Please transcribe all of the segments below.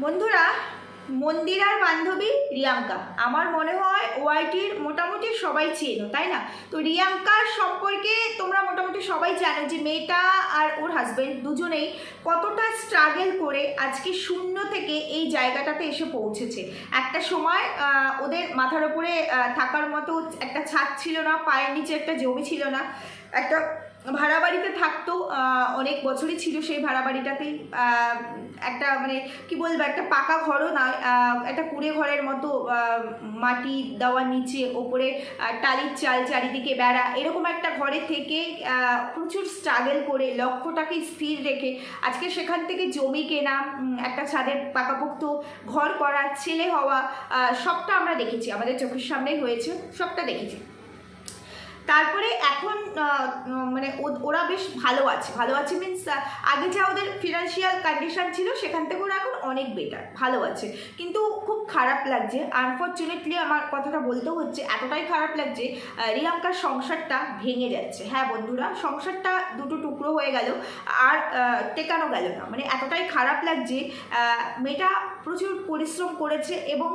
বন্ধুরা, মন্দিরার বান্ধবী রিয়াঙ্কা আমার মনে হয় ওয়াইটির মোটামুটি সবাই চেনো, তাই না? তো রিয়াঙ্কার সম্পর্কে তোমরা মোটামুটি সবাই জানো যে মেয়েটা আর ওর হাজব্যান্ড দুজনেই কতটা স্ট্রাগল করে আজকে শূন্য থেকে এই জায়গাটাতে এসে পৌঁছেছে। একটা সময় ওদের মাথার উপরে থাকার মতো একটা ছাদ ছিল না, পায়ের নিচে একটা জমি ছিল না, একটা ভাড়া বাড়িতে থাকতো, অনেক বছরই ছিল সেই ভাড়া বাড়িটাতেই। একটা মানে কি বলবো, একটা পাকা ঘরও না, একটা কুড়ে ঘরের মতো, মাটি দেওয়ার নিচে ওপরে টালির চাল, চারিদিকে বেড়া, এরকম একটা ঘরে থেকে প্রচুর স্ট্রাগল করে লক্ষ্যটাকে স্থির রেখে আজকে সেখান থেকে জমি কেনা, একটা ছাদের পাকাপোক্ত ঘর করা, ছেলে হওয়া, সবটা আমরা দেখেছি, আমাদের চোখের সামনেই হয়েছে, সবটা দেখেছি। তারপরে এখন মানে ওরা বেশ ভালো আছে মিনস আগে যা ওদের ফিনান্সিয়াল কন্ডিশন ছিল সেখান থেকে ওরা এখন অনেক বেটার, ভালো আছে। কিন্তু খুব খারাপ লাগছে, আনফর্চুনেটলি আমার কথাটা বলতে হচ্ছে, এতটাই খারাপ লাগছে রিয়াঙ্কার সংসারটা ভেঙে যাচ্ছে। হ্যাঁ বন্ধুরা, সংসারটা দুটো টুকরো হয়ে গেল, আর টেকানো গেল না, মানে এতটাই খারাপ লাগছে। মেয়েটা প্রচুর পরিশ্রম করেছে এবং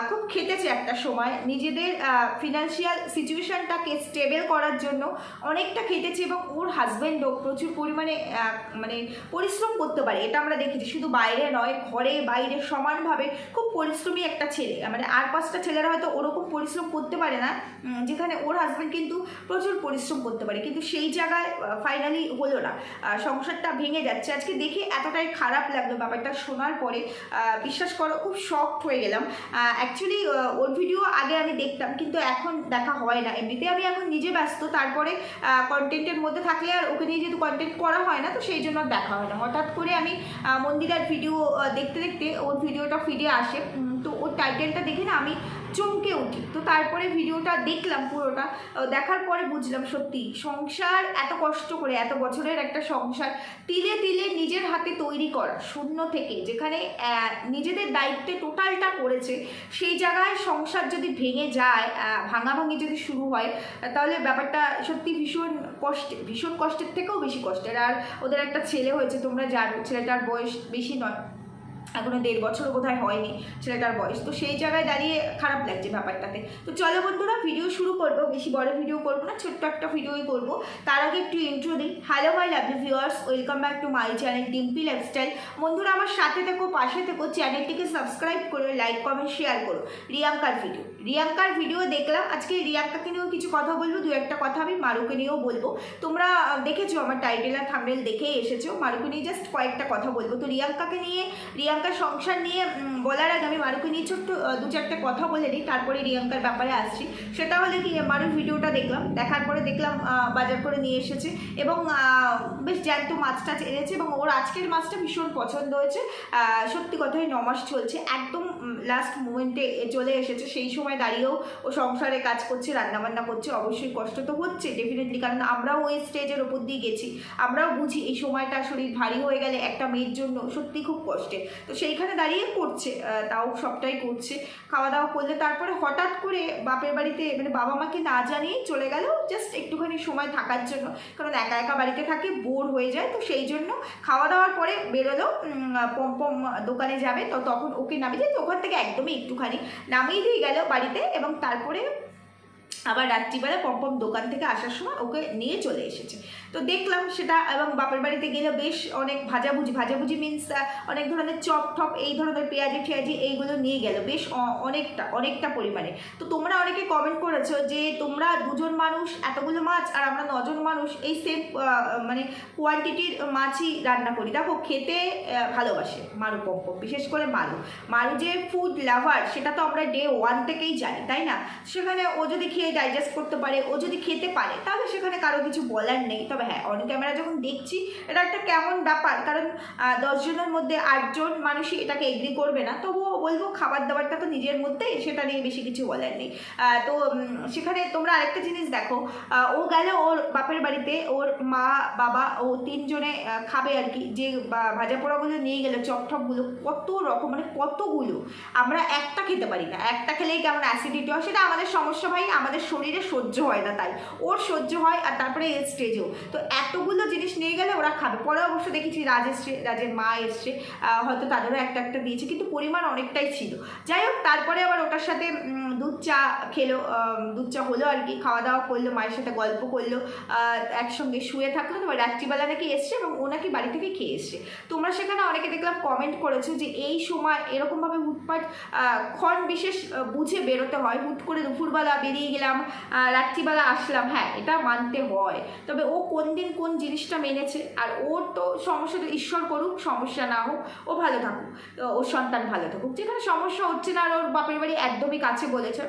খুব খেটেছে একটা সময়, নিজেদের ফিনান্সিয়াল সিচুয়েশনটাকে স্টেবল করার জন্য অনেকটা খেটেছে, এবং ওর হাজব্যান্ডও প্রচুর পরিমাণে মানে পরিশ্রম করতে পারে, এটা আমরা দেখেছি। শুধু বাইরে নয়, ঘরে বাইরে সমানভাবে খুব পরিশ্রমী একটা ছেলে, মানে আর পাঁচটা ছেলেরা হয়তো ওরকম পরিশ্রম করতে পারে না, যেখানে ওর হাজব্যান্ড কিন্তু প্রচুর পরিশ্রম করতে পারে, কিন্তু সেই জায়গায় ফাইনালি হলো না, সংসারটা ভেঙে যাচ্ছে। আজকে দেখে এতটাই খারাপ লাগলো ব্যাপারটা শোনার পরে, বিশ্বাস করো খুব শকড হয়ে গেলাম। অ্যাকচুয়ালি ওর ভিডিও আগে আমি দেখতাম, কিন্তু এখন দেখা হয় না, এমনিতে আমি এখন নিজে ব্যস্ত, তারপরে কন্টেন্টের মধ্যে থাকলে আর ওকে নিয়ে যেহেতু কন্টেন্ট করা হয় না, তো সেই জন্য দেখা হয় না। হঠাৎ করে আমি মন্দিরার ভিডিও দেখতে দেখতে ওর ভিডিওটা ফিরে আসে, তো ওর টাইটেলটা দেখে না আমি চমকে উঠি। তো তারপরে ভিডিওটা দেখলাম, পুরোটা দেখার পরে বুঝলাম সত্যি সংসার এত কষ্ট করে, এত বছরের একটা সংসার তিলে তিলে নিজের হাতে তৈরি করা শূন্য থেকে, যেখানে নিজেদের দায়িত্বে টোটালটা করেছে, সেই জায়গায় সংসার যদি ভেঙে যায়, ভাঙাভাঙি যদি শুরু হয়, তাহলে ব্যাপারটা সত্যি ভীষণ কষ্টের থেকেও বেশি কষ্টের। আর ওদের একটা ছেলে হয়েছে, তোমরা জানো, ছেলেটার বয়স বেশি নয়, এখনো 1.5 বছরও বোধহয় হয়নি ছেলেটার বয়স। তো সেই জায়গায় দাঁড়িয়ে খারাপ লাগছে ব্যাপারটাতে। তো চলো বন্ধুরা, ভিডিও শুরু করবো, বেশি বড় ভিডিও করবো না, ছোট্ট একটা ভিডিওই করবো। তার আগে একটু ইন্ট্রো দিই। Hello my lovely viewers, welcome back to my channel Dimpi lifestyle. বন্ধুরা আমার সাথে থেকো, পাশে থেকো, চ্যানেলটিকে সাবস্ক্রাইব করো, লাইক কমেন্ট শেয়ার করো। রিয়াঙ্কার ভিডিও দেখলাম, আজকে রিয়াঙ্কাকে নিয়েও কিছু কথা বলবো, দু একটা কথা আমি মারুকে নিয়েও বলবো। তোমরা দেখেছো আমার টাইটেল আর থাম্বনেল দেখেই এসেছো, মারুকে নিয়ে জাস্ট কয়েকটা কথা বলবো। তো রিয়াঙ্কার সংসার নিয়ে বলার আগে আমি মারুকে নিয়ে ছোট্ট দু চারটে কথা বলে নিই, তারপরে রিয়াঙ্কার ব্যাপারে আসছি। সেটা হলে কি, মারুর ভিডিওটা দেখলাম, দেখার পরে দেখলাম বাজার করে নিয়ে এসেছে এবং বেশ জ্যান্ত মাছটা এনেছে, এবং ওর আজকের মাছটা ভীষণ পছন্দ হয়েছে। সত্যি কথাই 9 মাস চলছে, একদম লাস্ট মোমেন্টে চলে এসেছে, সেই সময় দাঁড়িয়েও ও সংসারে কাজ করছে, রান্নাবান্না করছে। অবশ্যই কষ্ট তো হচ্ছে ডেফিনেটলি, কারণ আমরাও ওই স্টেজের ওপর দিয়ে গেছি, আমরাও বুঝি এই সময়টা শরীর ভারী হয়ে গেলে একটা মেয়ের জন্য সত্যি খুব কষ্টে। তো সেইখানে দাঁড়িয়ে করছে, তাও সবটাই করছে, খাওয়া দাওয়া করলে। তারপরে হঠাৎ করে বাপের বাড়িতে, মানে বাবা মাকে না জানিয়েই চলে গেল, জাস্ট একটুখানি সময় থাকার জন্য, কারণ একা একা বাড়িতে থাকে, বোর হয়ে যায়। তো সেই জন্য খাওয়া দাওয়ার পরে বেরোলো, পমপম দোকানে যাবে, তো তখন ওকে নামিয়ে যায়, তো ওখান থেকে একদমই একটুখানি নামিয়ে দিয়ে গেল বাড়িতে, এবং তারপরে আবার রাত্রিবেলা পমপম দোকান থেকে আসার সময় ওকে নিয়ে চলে এসেছে। তো দেখলাম সেটা, এবং বাপের বাড়িতে গেলে বেশ অনেক ভাজাভুজি মিনস অনেক ধরনের চপ টপ, এই ধরনের পেঁয়াজি ঠেয়াজি এইগুলো নিয়ে গেল, বেশ অনেকটা পরিমাণে। তো তোমরা অনেকে কমেন্ট করেছো যে তোমরা দুজন মানুষ এতগুলো মাছ, আর আমরা 9 জন মানুষ এই সেম মানে কোয়ান্টিটির মাছই রান্না করি। দেখো, খেতে ভালোবাসে মারু পমপম, বিশেষ করে মারু যে ফুড লাভার, সেটা তো আমরা ডে 1 থেকেই জানি, তাই না? সেখানে ও যদি খেয়ে ডাইজেস্ট করতে পারে, ও যদি খেতে পারে, তাহলে সেখানে কারো কিছু বলার নেই। তবে হ্যাঁ, অন ক্যামেরা যখন দেখছি এটা একটা কেমন ব্যাপার, কারণ 10 জনের মধ্যে 8 জন মানুষই এটাকে এগ্রি করবে না, তবুও বলবো খাবার দাবারটা তো নিজের মধ্যেই, সেটা নিয়ে বেশি কিছু বলার নেই। তো সেখানে তোমরা আরেকটা জিনিস দেখো, ও গেল ওর বাপের বাড়িতে, ওর মা বাবা ও 3 জনে খাবে আর কি, যে ভাজা পোড়াগুলো নিয়ে গেলো, চপটপগুলো কত রকম, মানে কতগুলো, আমরা একটা খেতে পারি না, একটা খেলেই কেমন অ্যাসিডিটি হয়, সেটা আমাদের সমস্যা ভাই, আমাদের আমাদের শরীরে সহ্য হয় না, তাই ওর সহ্য হয়। আর তারপরে এর স্টেজেও তো এতগুলো জিনিস নিয়ে গেলে ওরা খাবে। পরে অবশ্য দেখেছি রাজ এসছে, রাজের মা এসছে, হয়তো তাদেরও একটা একটা দিয়েছে, কিন্তু পরিমাণ অনেকটাই ছিল। যাই হোক, তারপরে আবার ওটার সাথে দুধ চা খেলো, দুধ চা হলো আর কি, খাওয়া দাওয়া করলো, মায়ের সাথে গল্প করলো, একসঙ্গে শুয়ে থাকলো। তো রাত্রিবেলা নাকি এসছে এবং ও নাকি বাড়ি থেকে খেয়ে এসছে। তোমরা সেখানে অনেকে দেখলাম কমেন্ট করেছো যে এই সময় এরকমভাবে হুটপাট ক্ষণ বিশেষ বুঝে বেরোতে হয়, হুট করে দুপুরবেলা বেরিয়ে গেলাম, রাত্রিবেলা আসলাম। হ্যাঁ, এটা মানতে হয়, তবে ও কোন দিন কোন জিনিসটা মেনেছে। আর ওর তো সমস্যা, তো ঈশ্বর করুক সমস্যা না হোক, ও ভালো থাকুক, ওর সন্তান ভালো থাকুক। যেখানে সমস্যা হচ্ছে না আর ওর বাপের বাড়ি একদমই কাছে বলেছে,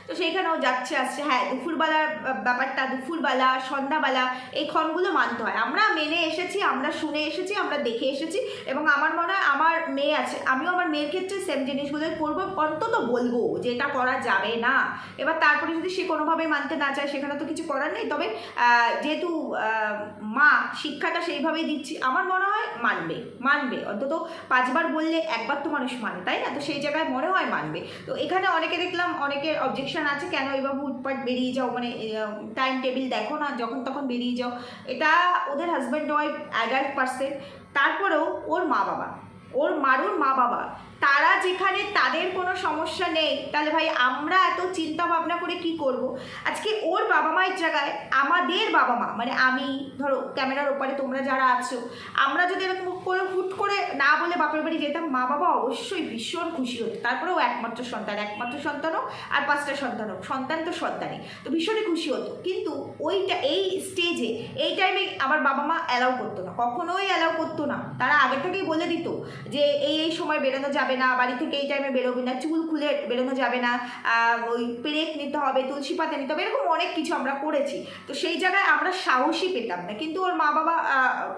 তো সেইখানেও যাচ্ছে আসছে। হ্যাঁ, দুপুরবেলার ব্যাপারটা, দুপুরবেলা সন্ধ্যাবেলা এই ক্ষণগুলো মানতে হয়। আমরা মেনে এসেছি, আমরা শুনে এসেছি, আমরা দেখে এসেছি, এবং আমার মনে হয় আমার মেয়ে আছে, আমিও আমার মেয়ের ক্ষেত্রে সেম জিনিসগুলোই করবো, অন্তত বলবো যে এটা করা যাবে না। এবার তারপরে যদি সে কোনোভাবেই মানতে না চায়, সেখানে তো কিছু করার নেই। তবে যেহেতু মা শিক্ষাটা সেইভাবেই দিচ্ছি, আমার মনে হয় মানবে অন্তত 5 বার বললে একবার তো মানুষ মানে, তাই না? তো সেই জায়গায় মনে হয় মানবে। তো এখানে অনেকে দেখলাম, অনেকের অবজেকশন আছে, কেন এইভাবে হুটপাট বেরিয়ে যাও, মানে টাইম টেবিল দেখো না, যখন তখন বেরিয়ে যাও। এটা ওদের হাজব্যান্ড ওয়াইফ অ্যাডাল্ট পার্সন, তারপরেও ওর মা বাবা, ওর মারুর মা বাবা, তারা যেখানে তাদের কোনো সমস্যা নেই, তাহলে ভাই আমরা এত চিন্তা ভাবনা করে কি করব? আজকে ওর বাবা মায়ের জায়গায় আমাদের বাবা মা, মানে আমি, ধরো ক্যামেরার ওপারে তোমরা যারা আছো, আমরা যদি এরকম করে হুট করে না বলে বাপের বাড়ি যেতাম, মা বাবা অবশ্যই ভীষণ খুশি হতো। তারপরেও একমাত্র সন্তানও আর 5টা সন্তান হোক, সন্তান তো সন্তানই, তো ভীষণই খুশি হতো। কিন্তু ওইটা এই স্টেজে এই টাইমে আমার বাবা মা অ্যালাউ করতো না, কখনোই অ্যালাউ করতো না। তারা আগে থেকেই বলে দিত যে এই সময় বেরোনো যাবে না, বাড়ি থেকে এই টাইমে বেরোবে না, চুল খুলে বেরোনো যাবে না, ওই পেরেক নিতে হবে, তুলসী পাতা নিতে হবে, এরকম অনেক কিছু আমরা করেছি। তো সেই জায়গায় আমরা সাহসই পেতাম না, কিন্তু ওর মা বাবা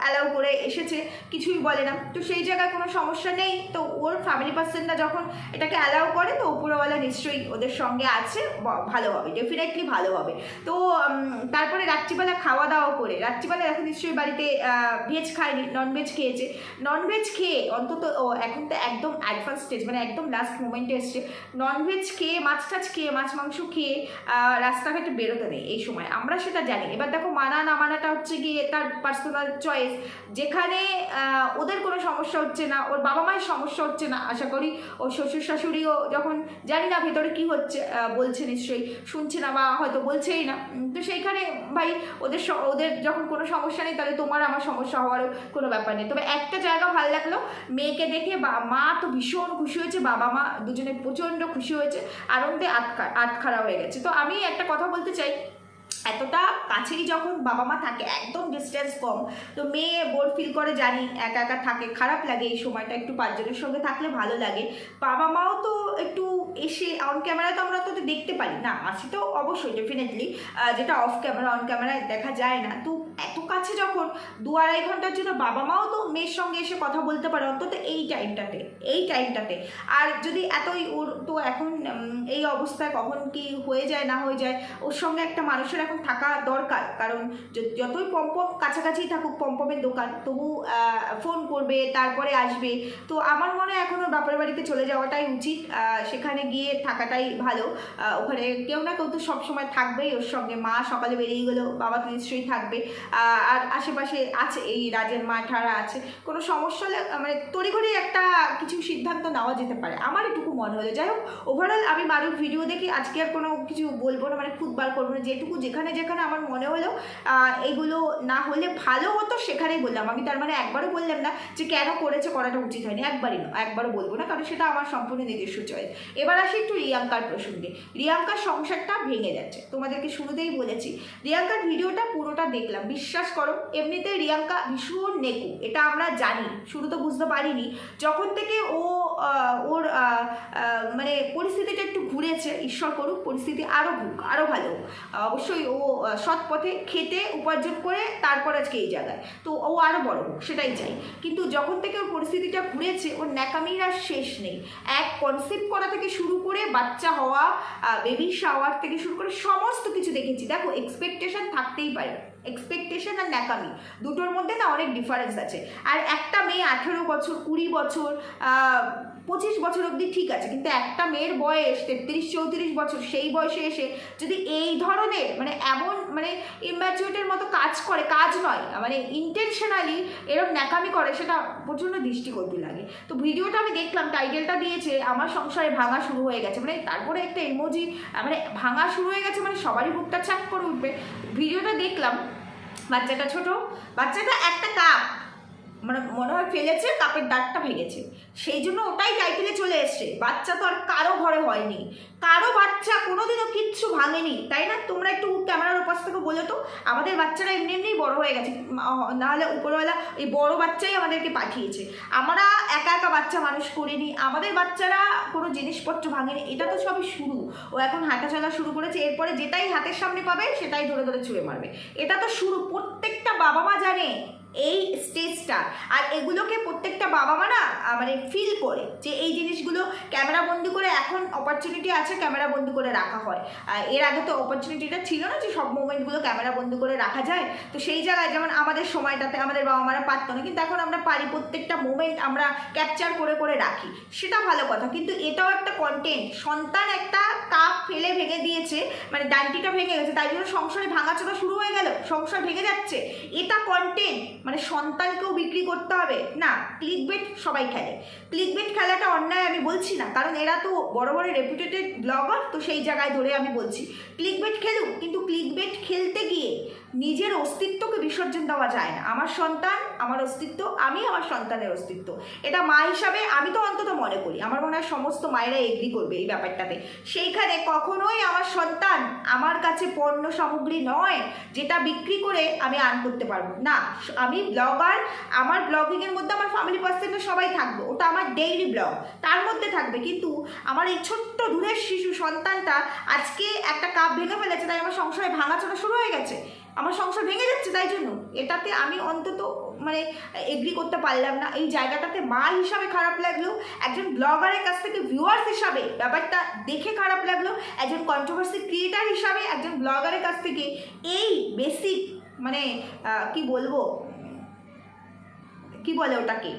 অ্যালাউ করে এসেছে, কিছুই বলে না। তো সেই জায়গায় কোনো সমস্যা নেই। তো ওর ফ্যামিলি পার্সনরা যখন এটাকে অ্যালাউ করে, তো উপরওয়ালা নিশ্চয়ই ওদের সঙ্গে আছে, ভালো হবে, ডেফিনেটলি ভালো হবে। তো তারপরে রাত্রিবেলা খাওয়া দাওয়া করে, রাত্রিবেলা এখন নিশ্চয়ই বাড়িতে ভেজ খায়নি, ননভেজ খেয়েছে। ননভেজ খেয়ে অন্তত এখন তো একদম অ্যাডভান্স স্টেজ, মানে একদম লাস্ট মোমেন্টে এসছে। ননভেজ খেয়ে, মাছ টাছ খেয়ে, মাছ মাংস খেয়ে রাস্তাঘাটে বেরোতে নেই এই সময়, আমরা সেটা জানি। এবার দেখো, মানা না মানাটা হচ্ছে গিয়ে তার পার্সোনাল চয়েস। যেখানে ওদের কোনো সমস্যা হচ্ছে না, ওর বাবা মায়ের সমস্যা হচ্ছে না, আশা করি ওর শ্বশুর শাশুড়িও, যখন জানি না ভেতরে কি হচ্ছে, বলছে নিশ্চয়ই, শুনছে না বা হয়তো বলছেই না। তো সেইখানে ভাই ওদের যখন কোনো সমস্যা নেই, তাহলে তোমার আমার সমস্যা হওয়ারও কোনো ব্যাপার নেই। তবে একটা জায়গা ভালো লাগলো, মেয়েকে দেখে মা তো ভীষণ খুশি হয়েছে, বাবা মা দুজনে প্রচণ্ড খুশি হয়েছে, আনন্দে আটখারা হয়ে গেছে। তো আমি একটা কথা বলতে চাই, এতটা কাছেই যখন বাবা মা থাকে, একদম ডিস্টেন্স কম, তো মেয়ে বোর ফিল করে, জানি একা একা থাকে, খারাপ লাগে এই সময়টা, একটু 5 জনের সঙ্গে থাকলে ভালো লাগে। বাবা মাও তো একটু এসে অন ক্যামেরা তো আমরা তো দেখতে পারি না, আসি তো অবশ্যই ডেফিনেটলি, যেটা অফ ক্যামেরা, অন ক্যামেরায় দেখা যায় না। তো এত কাছে যখন 2-2.5 ঘন্টার জন্য বাবা মাও তো মেয়ের সঙ্গে এসে কথা বলতে পারে, অন্তত এই টাইমটাতে। আর যদি এতই, ওর তো এখন এই অবস্থায় কখন কি হয়ে যায় না হয়ে যায়, ওর সঙ্গে একটা মানুষের এখন থাকা দরকার। কারণ যতই পম্পম কাছাকাছি থাকুক, পম্পমের দোকান, তবু ফোন করবে, তারপরে আসবে। তো আমার মনে হয় এখন ওর বাপের বাড়িতে চলে যাওয়াটাই উচিত, সেখানে গিয়ে থাকাটাই ভালো। ওখানে কেউ না কেউ তো সবসময় থাকবেই ওর সঙ্গে। মা সকালে বেরিয়ে গেলো, বাবা তো নিশ্চয়ই থাকবে, আর আশেপাশে আছে, এই রাজের মা ঠারা আছে। কোনো সমস্যা হলে মানে তড়িঘড়ি একটা কিছু সিদ্ধান্ত নেওয়া যেতে পারে, আমার এটুকু মনে হলো। যাই হোক, ওভারঅল আমি মারুর ভিডিও দেখি, আজকে আর কোনো কিছু বলবো না, মানে খুদ বার করবো না, যেটুকু যেখানে আমার মনে হলো এগুলো না হলে ভালো হতো সেখানেই বললাম। আমি তার মানে একবারও বললাম না যে কেন করাটা উচিত হয়নি, একবারও বলবো না, কারণ সেটা আমার সম্পূর্ণ নিজস্ব চয়েস। এবার আসি একটু রিয়াঙ্কার প্রসঙ্গে। রিয়াঙ্কার সংসারটা ভেঙে যাচ্ছে, তোমাদেরকে শুরুতেই বলেছি। রিয়াঙ্কার ভিডিওটা পুরোটা দেখলাম, বিশ্বাস করো, এমনিতে রিয়াঙ্কা ভীষণ নেকু, এটা আমরা জানি, শুরু তো বুঝতে পারিনি। যখন থেকে ওর মানে পরিস্থিতিটা একটু ঘুরেছে, ঈশ্বর করুক পরিস্থিতি আরও ঘুরুক, আরও ভালো। অবশ্যই ও সৎ পথে খেটে উপার্জন করে তারপর আজকে এই জায়গায়, তো ও আরও বড় হোক, সেটাই চাই। কিন্তু যখন থেকে ওর পরিস্থিতিটা ঘুরেছে, ওর ন্যাকামির আর শেষ নেই। এক কনসেপ্ট করা থেকে শুরু করে বাচ্চা হওয়া, বেবি শাওয়ার থেকে শুরু করে সমস্ত কিছু দেখেছি। দেখো, এক্সপেকটেশন থাকতেই পারে, এক্সপেকটেশন আর ন্যাকামি দুটোর মধ্যে না অনেক ডিফারেন্স আছে। আর একটা মেয়ে 18 বছর 20 বছর 25 বছর অবধি ঠিক আছে, কিন্তু একটা মেয়ের বয়স 33-34 বছর, সেই বয়সে এসে যদি এই ধরনের মানে এমন মানে ইম্যাচুরিটির মতো কাজ করে, কাজ নয় মানে ইন্টেনশনালি এরকম ন্যাকামি করে, সেটা প্রচণ্ড দৃষ্টিকটু লাগে। তো ভিডিওটা আমি দেখলাম, টাইটেলটা দিয়েছে আমার সংসারে ভাঙা শুরু হয়ে গেছে, মানে তারপরে একটা ইমোজি মানে ভাঙা শুরু হয়ে গেছে, মানে সবারই বুকটা চাপ করে উঠবে। ভিডিওটা দেখলাম, বাচ্চাটা ছোট, বাচ্চাটা একটা কাপ মানে মনে হয় ফেলেছে, কাপের দাগটা ভেঙেছে, সেই জন্য ওটাই টাইটেলে চলে এসছে। বাচ্চা তো আর কারো ঘরে হয়নি, কারো বাচ্চা কোনোদিনও কিচ্ছু ভাঙেনি, তাই না? তোমরা একটু ক্যামেরার উপাস থেকে বলো তো, আমাদের বাচ্চারা এমনি এমনিই বড় হয়ে গেছে, নাহলে উপরওয়ালা এই বড় বাচ্চাই আমাদেরকে পাঠিয়েছে। আমরা একা একা বাচ্চা মানুষ করিনি, আমাদের বাচ্চারা কোনো জিনিসপত্র ভাঙেনি। এটা তো সবই শুরু, ও এখন হাঁটা চলা শুরু করেছে, এরপরে যেটাই হাতের সামনে পাবে সেটাই ধরে ধরে ছুঁড়ে মারবে। এটা তো শুরু, প্রত্যেকটা বাবা মা জানে এই স্টেজটা, আর এগুলোকে প্রত্যেকটা বাবা মা না মানে ফিল করে যে এই জিনিসগুলো ক্যামেরা বন্দি করে, এখন অপরচুনিটি আছে ক্যামেরা বন্দি করে রাখা হয়, এর আগে তো অপরচুনিটিটা ছিল না যে সব মোমেন্টগুলো ক্যামেরা বন্দি করে রাখা যায়। তো সেই জায়গায় যেমন আমাদের সময়টাতে আমাদের বাবা মারা পারতো না, কিন্তু এখন আমরা পারি, প্রত্যেকটা মোমেন্ট আমরা ক্যাপচার করে করে রাখি, সেটা ভালো কথা। কিন্তু এটাও একটা কন্টেন্ট, সন্তান একটা কাপ ফেলে ভেঙে দিয়েছে, মানে ডান্টিটা ভেঙে গেছে, তাই জন্য সংসারে ভাঙাচোরা শুরু হয়ে গেল, সংসার ভেঙে যাচ্ছে, এটা কন্টেন্ট। মানে সন্তানকেও বিক্রি করতে হবে না। ক্লিকবেট সবাই খেলে, ক্লিকবেট খেলাটা অন্যায় আমি বলছি না, কারণ এরা তো বড় বড় রেপুটেটেড ব্লগার, তো সেই জায়গায় ধরে আমি বলছি ক্লিকবেট খেলুক, কিন্তু ক্লিকবেট খেলতে গিয়ে নিজের অস্তিত্বকে বিসর্জন দেওয়া যায় না। আমার সন্তান আমার অস্তিত্ব, আমি আমার সন্তানের অস্তিত্ব, এটা মা হিসাবে আমি তো অন্তত মনে করি, আমার মনে হয় সমস্ত মায়েরা এগ্রি করবে এই ব্যাপারটাতে। সেইখানে কখনোই আমার সন্তান আমার কাছে পণ্য সামগ্রী নয় যেটা বিক্রি করে আমি আর্ন করতে পারবো না। আমি ব্লগার, আমার ব্লগিংয়ের মধ্যে আমার ফ্যামিলি পার্সনরা সবাই থাকবে, ওটা আমার ডেইলি ব্লগ, তার মধ্যে থাকবে। কিন্তু আমার এই ছোট্ট দূরের শিশু সন্তানটা আজকে একটা কাপ ভেঙে ফেলেছে, তাই আমার সংসারে ভাঙাচোরা শুরু হয়ে গেছে, আমার সংসার ভেঙে যাচ্ছে, তাই জন্য এটাতে আমি অন্তত মানে এগ্রি করতে পারলাম না। এই জায়গাটাতে মা হিসাবে খারাপ লাগলো, একজন ব্লগারের কাছ থেকে ভিউয়ার্স হিসাবে ব্যাপারটা দেখে খারাপ লাগলো, একজন কন্ট্রোভার্সি ক্রিয়েটার হিসাবে একজন ব্লগারের কাছ থেকে এই বেসিক মানে কি বলবো, কি বলে ওটাকে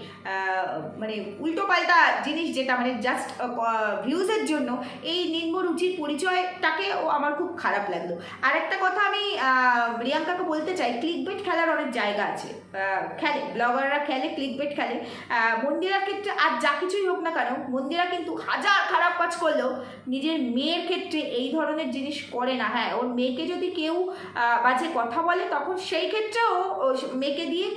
মানে উল্টো পাল্টা জিনিস, যেটা মানে জাস্ট ভিউজের জন্য এই নিম্ন রুচির পরিচয়টাকেও আমার খুব খারাপ লাগলো। আর একটা কথা আমি রিয়াঙ্কাকে বলতে চাই, ক্লিকবেট খেলার অনেক জায়গা আছে, খেলে ব্লগাররা, খেলে ক্লিকবেট খেলে। মন্দিরার ক্ষেত্রে আর যা কিছুই হোক না কেন, মন্দিরা কিন্তু হাজার খারাপ কাজ করলেও নিজের মেয়ের ক্ষেত্রে এই ধরনের জিনিস করে না। হ্যাঁ, ওর মেয়েকে যদি কেউ বাজে কথা বলে তখন সেই ক্ষেত্রেও মেয়েকে দিয়ে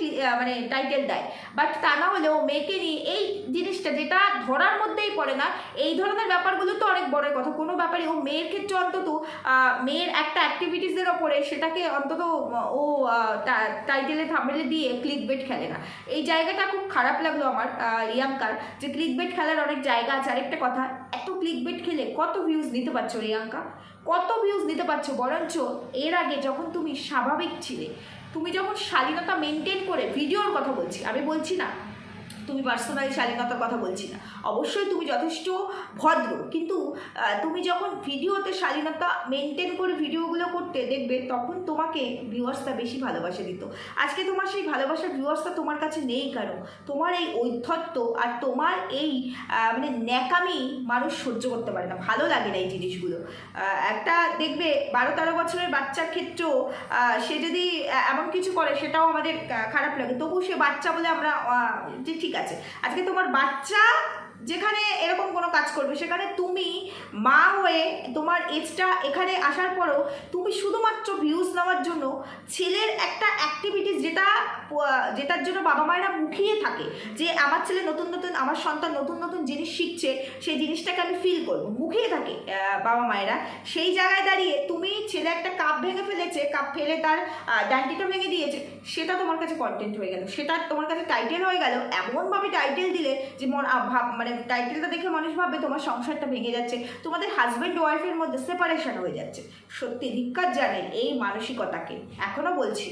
মানে টাইটেল দেয়, বাট তা না হলে ও মেয়েকে নিয়ে এই জিনিসটা যেটা ধরার মধ্যেই পড়ে না, এই ধরনের ব্যাপারগুলো তো অনেক বড় কথা। কোনো ব্যাপারে ও মেয়ের ক্ষেত্রে অন্তত মেয়ের একটা অ্যাক্টিভিটিসের ওপরে সেটাকে অন্তত ও টাইটেলে থাম্বনেলে দিয়ে ক্লিকবেট খেলে না। এই জায়গাটা খুব খারাপ লাগলো আমার রিয়াঙ্কার, যে ক্লিকবেট খেলার অনেক জায়গা আছে। আরেকটা কথা, এত ক্লিকবেট খেলে কত ভিউজ নিতে পারছো রিয়াঙ্কা, কত ভিউজ নিতে পারছো? বরঞ্চ এর আগে যখন তুমি স্বাভাবিক ছিলে, তুমি যখন শালীনতা মেনটেন করে, ভিডিওর কথা বলছি, আমি বলছি না তুমি পার্সোনালি শালীনতার কথা বলছি না, অবশ্যই তুমি যথেষ্ট ভদ্র, কিন্তু তুমি যখন ভিডিওতে শালীনতা মেনটেন করে ভিডিওগুলো করতে, দেখবে তখন তোমাকে ভিউয়ার্সটা বেশি ভালোবাসা দিত। আজকে তোমার সেই ভালোবাসার ভিউয়ার্সটা তোমার কাছে নেই, কারণ তোমার এই ঔদ্ধত্য আর তোমার এই মানে ন্যাকামি মানুষ সহ্য করতে পারে না, ভালো লাগে না এই জিনিসগুলো। একটা দেখবে 12-13 বছরের বাচ্চার ক্ষেত্রেও সে যদি এমন কিছু করে সেটাও আমাদের খারাপ লাগে, তবু সে বাচ্চা বলে আমরা যে ঠিক আছে। আজকে তোমার বাচ্চা যেখানে এরকম কোনো কাজ করবে, সেখানে তুমি মা হয়ে তোমার এজটা এখানে আসার পরও তুমি শুধুমাত্র ভিউজ নেওয়ার জন্য ছেলের একটা অ্যাক্টিভিটিস যেটার জন্য বাবা মায়েরা মুখিয়ে থাকে, যে আমার ছেলে নতুন নতুন, আমার সন্তান নতুন নতুন জিনিস শিখছে, সেই জিনিসটাকে আমি ফিল করবো, মুখিয়ে থাকে বাবা মায়েরা। সেই জায়গায় দাঁড়িয়ে তুমি ছেলে একটা কাপ ভেঙে ফেলেছে, কাপ ফেলে তার ডান্টিটা ভেঙে দিয়েছে, সেটা তোমার কাছে কন্টেন্ট হয়ে গেল, সেটা তোমার কাছে টাইটেল হয়ে গেল। এমনভাবে টাইটেল দিলে যে মানে টাইটেলটা দেখে মানুষ ভাববে তোমার সংসারটা ভেঙে যাচ্ছে, তোমাদের হাজব্যান্ড ওয়াইফের মধ্যে সেপারেশন হয়ে যাচ্ছে। সত্যি ধিক্কার জানেন এই মানসিকতাকে। এখনও বলছি,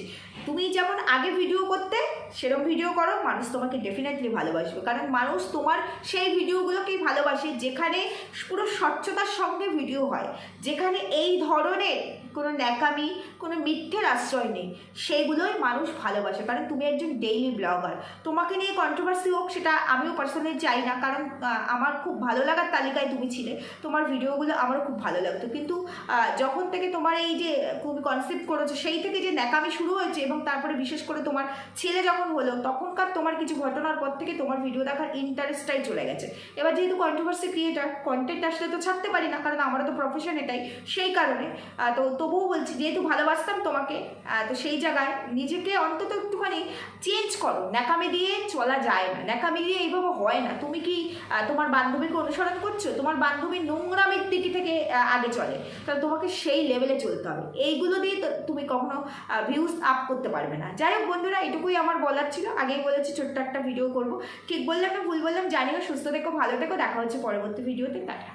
তুমি যেমন আগে ভিডিও করতে সেরকম ভিডিও করো, মানুষ তোমাকে ডেফিনেটলি ভালোবাসবে। কারণ মানুষ তোমার সেই ভিডিওগুলোকেই ভালোবাসে যেখানে পুরো স্বচ্ছতার সঙ্গে ভিডিও হয়, যেখানে এই ধরনের কোনো ন্যাকামি, কোনো মিথ্যের আশ্রয় নেই, সেইগুলোই মানুষ ভালোবাসে। কারণ তুমি একজন ডেইলি ব্লগার, তোমাকে নিয়ে কন্ট্রোভার্সি হোক সেটা আমিও পার্সোনালি চাই না, কারণ আমার খুব ভালো লাগার তালিকায় তুমি ছিলে, তোমার ভিডিওগুলো আমারও খুব ভালো লাগতো। কিন্তু যখন থেকে তোমার এই যে তুমি কনসেপ্ট করেছো, সেই থেকে যে ন্যাকামি শুরু হয়েছে এবং তারপরে বিশেষ করে তোমার ছেলে যখন হলো, তখনকার তোমার কিছু ঘটনার পর থেকে তোমার ভিডিও দেখার ইন্টারেস্টটাই চলে গেছে। এবার যেহেতু কন্ট্রোভার্সি ক্রিয়েটার, কন্টেন্ট আসলে তো ছাড়তে পারি না, কারণ আমারও তো প্রফেশন এটাই, সেই কারণে তো তবুও বলছি, যেহেতু ভালোবাসতাম তোমাকে, তো সেই জায়গায় নিজেকে অন্তত একটুখানি চেঞ্জ করো। ন্যাকামি দিয়ে চলা যায় না, ন্যাকামি দিয়ে এইভাবে হয় না। তুমি কি তোমার বান্ধবীকে অনুসরণ করছো? তোমার বান্ধবী নোংরামির দিকে থেকে আগে চলে, তাহলে তোমাকে সেই লেভেলে চলতে হবে। এইগুলো দিয়ে তুমি কখনো ভিউজ আপ করতে পারবে না। যাই হোক বন্ধুরা, এটুকুই আমার বলার ছিল। আগেই বলেছি ছোট্ট একটা ভিডিও করবো, ঠিক বললাম না ভুল বললাম জানিও। সুস্থ থেকো, ভালো থেকো, দেখা হচ্ছে পরবর্তী ভিডিওতে। টাটা।